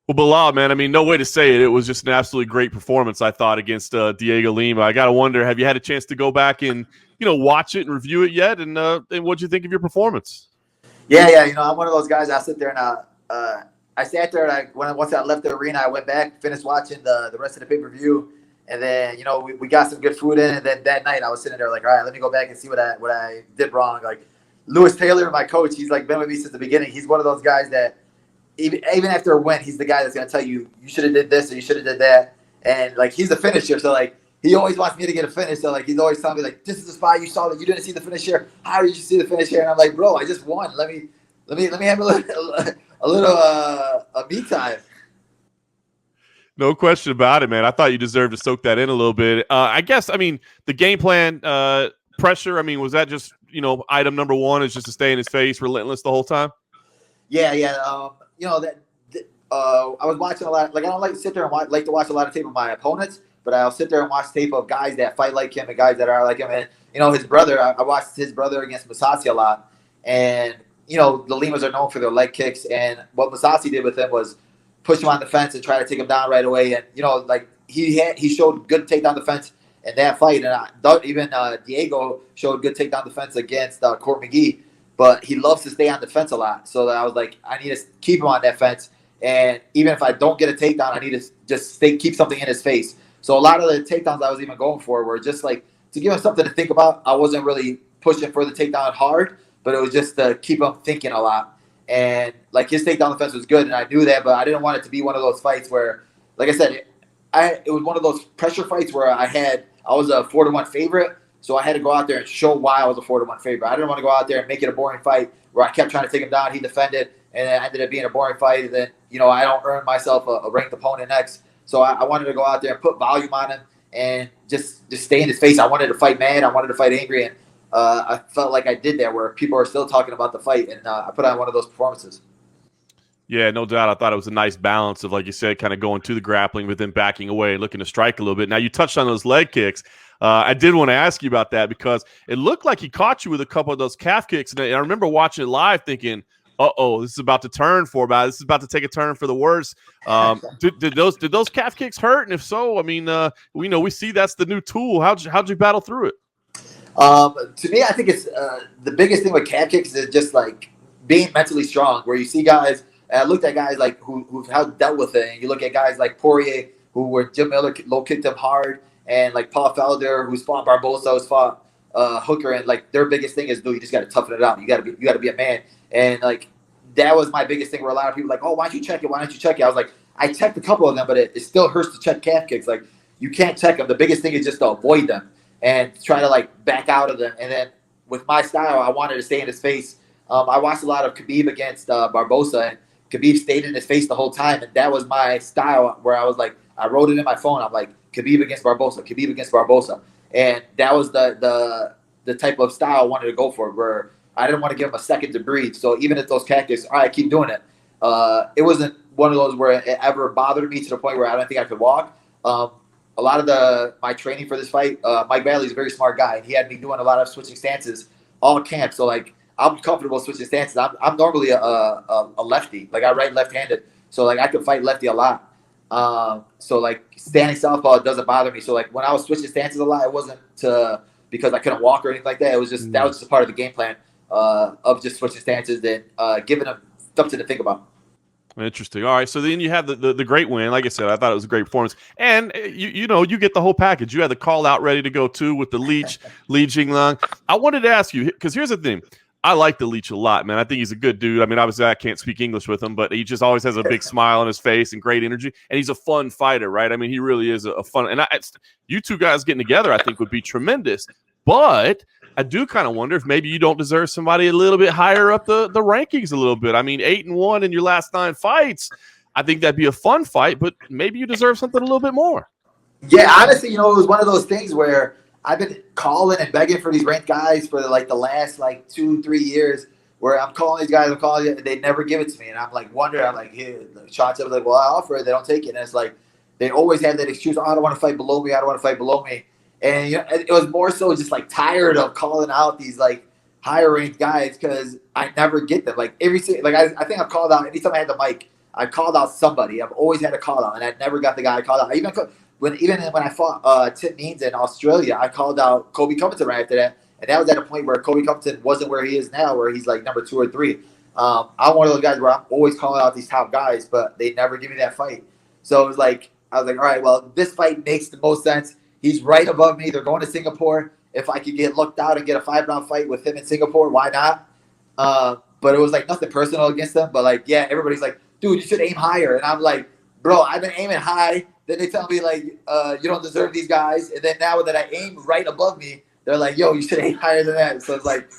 Well, Belal, man, I mean, no way to say it. It was just an absolutely great performance, I thought, against Dhiego Lima. I got to wonder, have you had a chance to go back and, watch it and review it yet? And what'd you think of your performance? Yeah. I'm one of those guys. I sit there and I sat there and once I left the arena, I went back, finished watching the rest of the pay-per-view. And then, we got some good food in. And then that night I was sitting there like, all right, let me go back and see what I did wrong. Like Lewis Taylor, my coach, he's like been with me since the beginning. He's one of those guys that even after a win, he's the guy that's going to tell you, you should have did this or you should have did that. And like, he's the finisher. So like, he always wants me to get a finish. So like, he's always telling me like, this is the spot you saw that you didn't see the finish here. How did you see the finish here? And I'm like, bro, I just won. Let me have a little me time. No question about it, man. I thought you deserved to soak that in a little bit. I guess, I mean, the game plan, pressure, I mean, was that just, item number one is just to stay in his face, relentless the whole time? Yeah. I was watching a lot. Like I don't like to sit there and like to watch a lot of tape of my opponents, but I'll sit there and watch tape of guys that fight like him and guys that are like him. And his brother. I watched his brother against Masasi a lot, and the Limas are known for their leg kicks. And what Masasi did with him was push him on the fence and try to take him down right away. And like he showed good takedown defense in that fight, and I thought even Dhiego showed good takedown defense against Court McGee. But he loves to stay on the fence a lot. So I was like, I need to keep him on that fence. And even if I don't get a takedown, I need to just keep something in his face. So a lot of the takedowns I was even going for were just like to give him something to think about. I wasn't really pushing for the takedown hard, but it was just to keep him thinking a lot. And like his takedown defense was good, and I knew that, but I didn't want it to be one of those fights where, like I said, it was one of those pressure fights where I was a 4-1 favorite. So I had to go out there and show why I was a 4-1 favorite. I didn't want to go out there and make it a boring fight where I kept trying to take him down. He defended, and it ended up being a boring fight. And then, I don't earn myself a ranked opponent next. So I wanted to go out there and put volume on him and just stay in his face. I wanted to fight mad. I wanted to fight angry. And I felt like I did that where people are still talking about the fight. And I put on one of those performances. Yeah, no doubt. I thought it was a nice balance of, like you said, kind of going to the grappling, but then backing away, looking to strike a little bit. Now, you touched on those leg kicks. I did want to ask you about that because it looked like he caught you with a couple of those calf kicks. And I remember watching it live thinking, this is about to turn this is about to take a turn for the worse. Did those calf kicks hurt? And if so, I mean, we see that's the new tool. How'd you battle through it? To me, I think it's the biggest thing with calf kicks is just like being mentally strong, where you see guys. I looked at guys like who've dealt with it, and you look at guys like Poirier, where Jim Miller low kicked him hard, and like Paul Felder, who's fought Barbosa, who's fought Hooker, and like their biggest thing is, you just got to toughen it out. You got to be a man, and like that was my biggest thing. Where a lot of people were like, oh, why don't you check it? Why don't you check it? I was like, I checked a couple of them, but it still hurts to check calf kicks. Like you can't check them. The biggest thing is just to avoid them and try to like back out of them. And then with my style, I wanted to stay in his face. I watched a lot of Khabib against Barbosa, and Khabib stayed in his face the whole time, and that was my style. Where I was like, I wrote it in my phone. I'm like, Khabib against Barbosa, and that was the type of style I wanted to go for, where I didn't want to give him a second to breathe. So even if those cactus, all right, keep doing it. It wasn't one of those where it ever bothered me to the point where I don't think I could walk. A lot of my training for this fight, Mike Bailey's a very smart guy, and he had me doing a lot of switching stances all camp. So like, I'm comfortable switching stances. I'm normally a lefty. Like I write left-handed, so like I could fight lefty a lot. So like standing southpaw doesn't bother me. So like when I was switching stances a lot, it wasn't because I couldn't walk or anything like that. It was just that was just a part of the game plan of just switching stances and giving them something to think about. Interesting. All right, so then you have the great win. Like I said, I thought it was a great performance, and you get the whole package. You had the call out ready to go too with the Leech, Li Jingliang. I wanted to ask you because here's the thing. I like the Leech a lot, man. I think he's a good dude. I mean, obviously I can't speak English with him, but he just always has a big smile on his face and great energy, and he's a fun fighter, right? I mean, he really is a fun. And you two guys getting together, I think, would be tremendous. But I do kind of wonder if maybe you don't deserve somebody a little bit higher up the rankings a little bit. I mean, 8-1 in your last 9 fights. I think that'd be a fun fight, but maybe you deserve something a little bit more. Yeah, honestly, it was one of those things where I've been calling and begging for these ranked guys for like the last 2-3 years, where I'm calling these guys, they never give it to me, and I'm like wondering, I'm like, here, shots up, like, well, I offer it, they don't take it, and it's like they always have that excuse, I don't want to fight below me, and it was more so just like tired of calling out these like higher ranked guys because I never get them. Like I think I've called out anytime I had the mic, I called out somebody. I've always had a call out, and I never got the guy I called out. Even when I fought Tim Means in Australia, I called out Kobe Covington right after that, and that was at a point where Kobe Covington wasn't where he is now, where he's like number 2 or 3. I'm one of those guys where I'm always calling out these top guys, but they never give me that fight. So it was like, I was like, all right, well, this fight makes the most sense. He's right above me. They're going to Singapore. If I could get looked out and get a 5-round fight with him in Singapore, why not? But it was like nothing personal against them. But like, yeah, everybody's like, dude, you should aim higher. And I'm like, bro, I've been aiming high. Then they tell me like, you don't deserve these guys. And then now that I aim right above me, they're like, yo, you should aim higher than that. So it's like,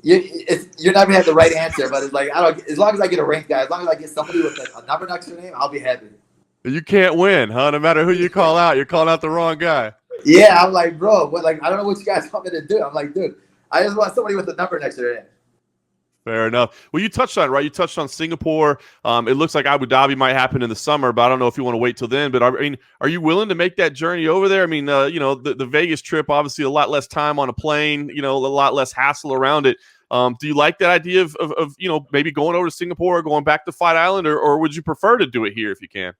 you're not gonna have the right answer, but it's like, as long as I get a ranked guy, as long as I get somebody with like a number next to their name, I'll be happy. You can't win, huh? No matter who you call out, you're calling out the wrong guy. Yeah, I'm like, bro, but like, I don't know what you guys want me to do. I'm like, dude, I just want somebody with a number next to their name. Fair enough. Well, you touched on it, right? You touched on Singapore. It looks like Abu Dhabi might happen in the summer, but I don't know if you want to wait till then. But are you willing to make that journey over there? I mean, the Vegas trip, obviously a lot less time on a plane, a lot less hassle around it. Do you like that idea of maybe going over to Singapore or going back to Fight Island, or would you prefer to do it here if you can?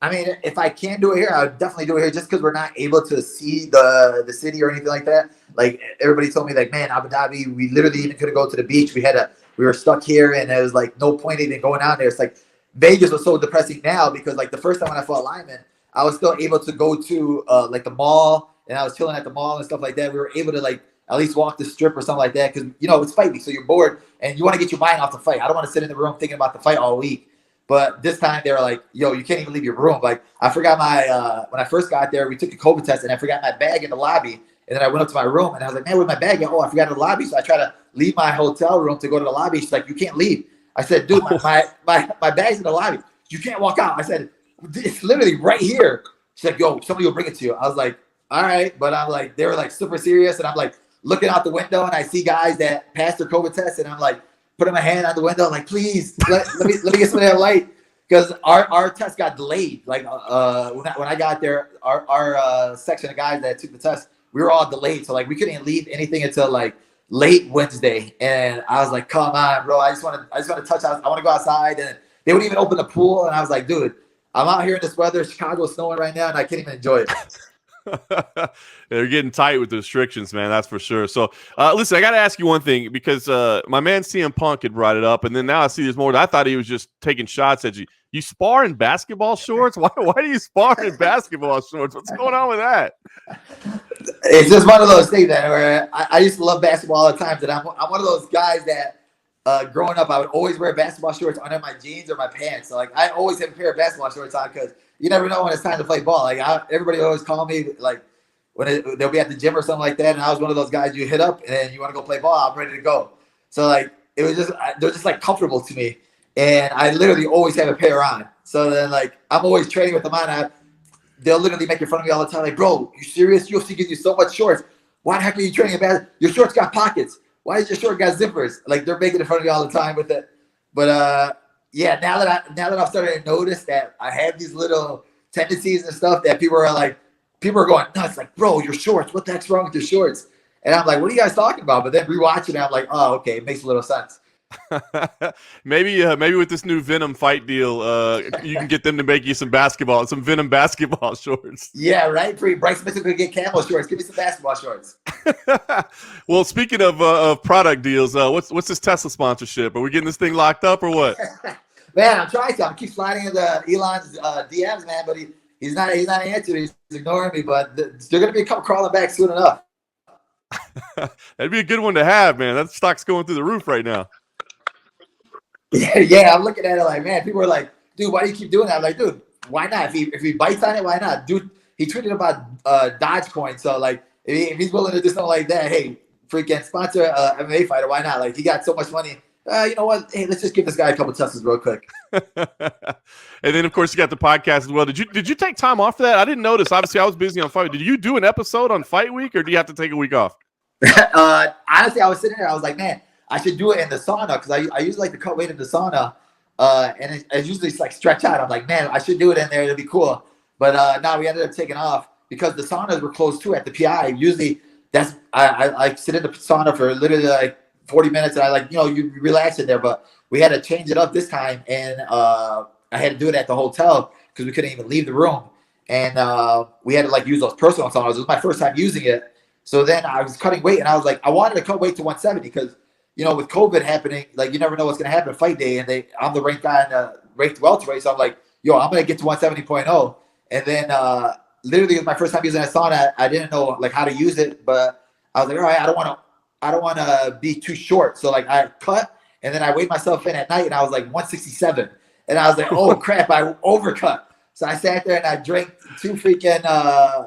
I mean, if I can do it here, I would definitely do it here just because we're not able to see the city or anything like that. Like, everybody told me, like, man, Abu Dhabi, we literally even couldn't go to the beach. We were stuck here, and it was, like, no point even going out there. It's like Vegas was so depressing now because, like, the first time when I fought Lyman, I was still able to go to, like, the mall, and I was chilling at the mall and stuff like that. We were able to, like, at least walk the strip or something like that because, it's fight week, so you're bored, and you want to get your mind off the fight. I don't want to sit in the room thinking about the fight all week. But this time they were like, yo, you can't even leave your room. Like, I forgot my, when I first got there, we took a COVID test and I forgot my bag in the lobby. And then I went up to my room and I was like, man, where's my bag? Oh, I forgot it in the lobby. So I tried to leave my hotel room to go to the lobby. She's like, you can't leave. I said, dude, my bag's in the lobby. You can't walk out. I said, it's literally right here. She's like, yo, somebody will bring it to you. I was like, all right. But I'm like, they were like super serious. And I'm like looking out the window and I see guys that passed their COVID test. And I'm like, putting my hand out the window, like, please let me get some of that light, because our test got delayed. Like when I got there, our section of guys that took the test, we were all delayed, so like we couldn't leave anything until like late Wednesday. And I was like, come on, bro, I just want to touch out. I want to go outside, and they wouldn't even open the pool. And I was like, dude, I'm out here in this weather. Chicago's snowing right now, and I can't even enjoy it. They're getting tight with the restrictions, man. That's for sure. So, listen, I got to ask you one thing, because my man CM Punk had brought it up, and then now I see there's more. I thought he was just taking shots at you. You spar in basketball shorts? Why do you spar in basketball shorts? What's going on with that? It's just one of those things that where I used to love basketball all the time. That I'm one of those guys that growing up, I would always wear basketball shorts under my jeans or my pants. So like I always have a pair of basketball shorts on, because you never know when it's time to play ball. Like everybody always call me like when they'll be at the gym or something like that, and I was one of those guys you hit up and you want to go play ball. I'm ready to go. So like it was just they're just like comfortable to me, and I literally always have a pair on. So then like I'm always training with them on. They'll literally make fun of me all the time. Like, bro, you serious? UFC gives you so much shorts. Why the heck are you training about? Your shorts got pockets. Why is your short got zippers? Like they're making fun of me all the time with it. But yeah, now that I've started to notice that I have these little tendencies and stuff that people are going nuts. Like, bro, your shorts. What the heck's wrong with your shorts? And I'm like, what are you guys talking about? But then rewatching it, I'm like, oh, okay, it makes a little sense. maybe with this new Venom fight deal, you can get them to make you some Venom basketball shorts. Yeah, right. Bryce Smith could get camel shorts. Give me some basketball shorts. Well, speaking of product deals, what's this Tesla sponsorship? Are we getting this thing locked up or what? Man, I'm trying to. I keep sliding into Elon's DMs, man, but he's not answering. He's ignoring me. But they're going to be crawling back soon enough. That'd be a good one to have, man. That stock's going through the roof right now. Yeah, I'm looking at it like, man, people are like, dude, why do you keep doing that? I'm like, dude, why not? If he bites on it, why not? Dude, he tweeted about Dogecoin. So, like, if he's willing to do something like that, hey, freaking sponsor MMA fighter, why not? Like, he got so much money. You know what? Hey, let's just give this guy a couple Teslas real quick. And then, of course, you got the podcast as well. Did you take time off for that? I didn't notice. Obviously, I was busy on Fight Week. Did you do an episode on Fight Week, or do you have to take a week off? Honestly, I was sitting there. I was like, man, I should do it in the sauna, because I usually like to cut weight in the sauna, and it usually it's like stretch out. I'm like, man, I should do it in there. It'll be cool. But now we ended up taking off because the saunas were closed too at the PI. Usually I sit in the sauna for literally like 40 minutes, and I you relax in there. But we had to change it up this time, and I had to do it at the hotel because we couldn't even leave the room, and we had to like use those personal songs. It was my first time using it, so then I was cutting weight, and I was like, I wanted to cut weight to 170 because with COVID happening, like you never know what's going to happen fight day, and I'm the ranked guy in the ranked welterweight, so I'm like, yo, I'm going to get to 170.0, and then literally it was my first time using that sauna. I didn't know like how to use it, but I was like, all right, I don't want to be too short, so like I cut, and then I weighed myself in at night, and I was like 167. And I was like, oh, crap, I overcut. So I sat there and I drank 2 freaking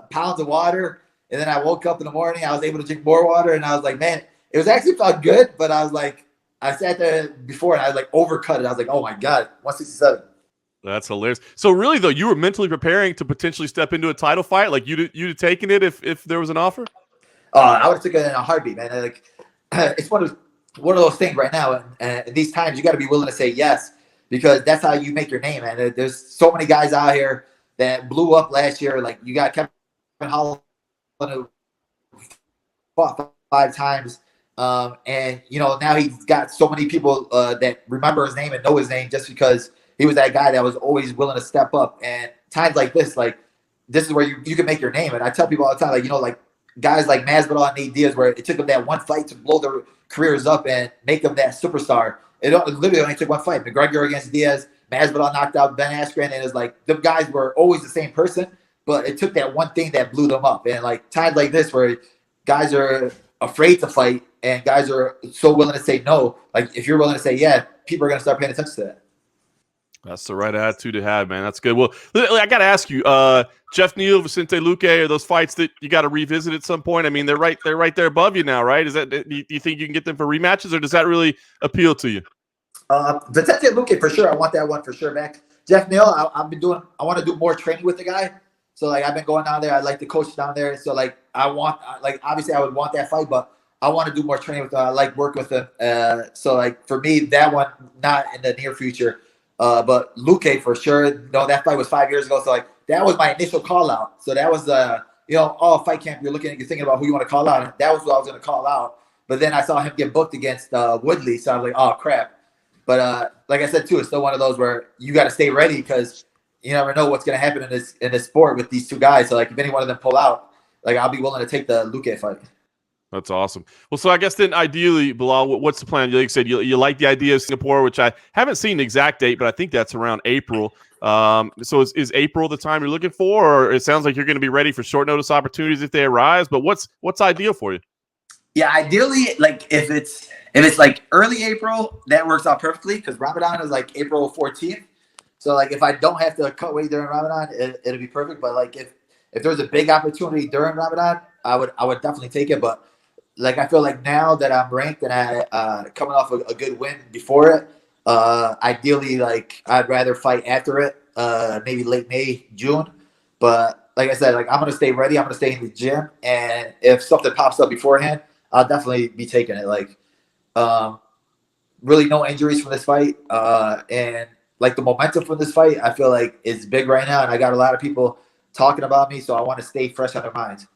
pounds of water. And then I woke up in the morning. I was able to drink more water. And I was like, man, it was actually felt good. But I was like, I sat there before and I was like overcut it. I was like, oh, my God, 167. That's hilarious. So really, though, you were mentally preparing to potentially step into a title fight? Like you'd have taken it if there was an offer? I would have taken it in a heartbeat, man. Like, it's one of those things right now. And these times, you got to be willing to say yes. Because that's how you make your name, man. There's so many guys out here that blew up last year. Like you got Kevin Holland who fought 5 times, and now he's got so many people that remember his name and know his name just because he was that guy that was always willing to step up. And times like this is where you can make your name. And I tell people all the time, like guys like Masvidal and Nate Diaz, where it took them that one fight to blow their careers up and make them that superstar. It literally only took one fight. McGregor against Diaz, Masvidal knocked out Ben Askren, and it's like the guys were always the same person, but it took that one thing that blew them up. And like times like this where guys are afraid to fight and guys are so willing to say no, like if you're willing to say yeah, people are going to start paying attention to that. That's the right attitude to have, man. That's good. Well, I got to ask you, Jeff Neal, Vicente Luque, are those fights that you got to revisit at some point? I mean, they're right there above you now, right? Do you think you can get them for rematches, or does that really appeal to you? Vicente Luque for sure. I want that one for sure back. Jeff Neal, I want to do more training with the guy. So like I've been going down there. I like the coach down there. So like obviously I would want that fight, but I want to do more training with him. I like work with him. So like for me, that one not in the near future. But Luque for sure. That fight was 5 years ago. So like that was my initial call out. So that was all fight camp. You're thinking about who you want to call out. And that was what I was going to call out. But then I saw him get booked against Woodley. So I was like, oh crap. But like I said too, it's still one of those where you got to stay ready because you never know what's going to happen in this sport with these 2 guys. So like if any one of them pull out, like I'll be willing to take the Luque fight. That's awesome. Well, so I guess then ideally, Belal, what's the plan? Like you said, you like the idea of Singapore, which I haven't seen the exact date, but I think that's around April. So is April the time you're looking for, or it sounds like you're going to be ready for short notice opportunities if they arise? But what's ideal for you? Yeah, ideally, like if it's like early April, that works out perfectly because Ramadan is like April 14th. So like if I don't have to cut weight during Ramadan, it'll be perfect. But like if there's a big opportunity during Ramadan, I would definitely take it. But like I feel like now that I'm ranked and I coming off a good win before it, ideally like I'd rather fight after it, maybe late May, June. But like I said, like I'm gonna stay ready. I'm gonna stay in the gym, and if something pops up beforehand, I'll definitely be taking it. Like, really no injuries from this fight, and like the momentum from this fight, I feel like is big right now, and I got a lot of people talking about me, so I want to stay fresh on their minds.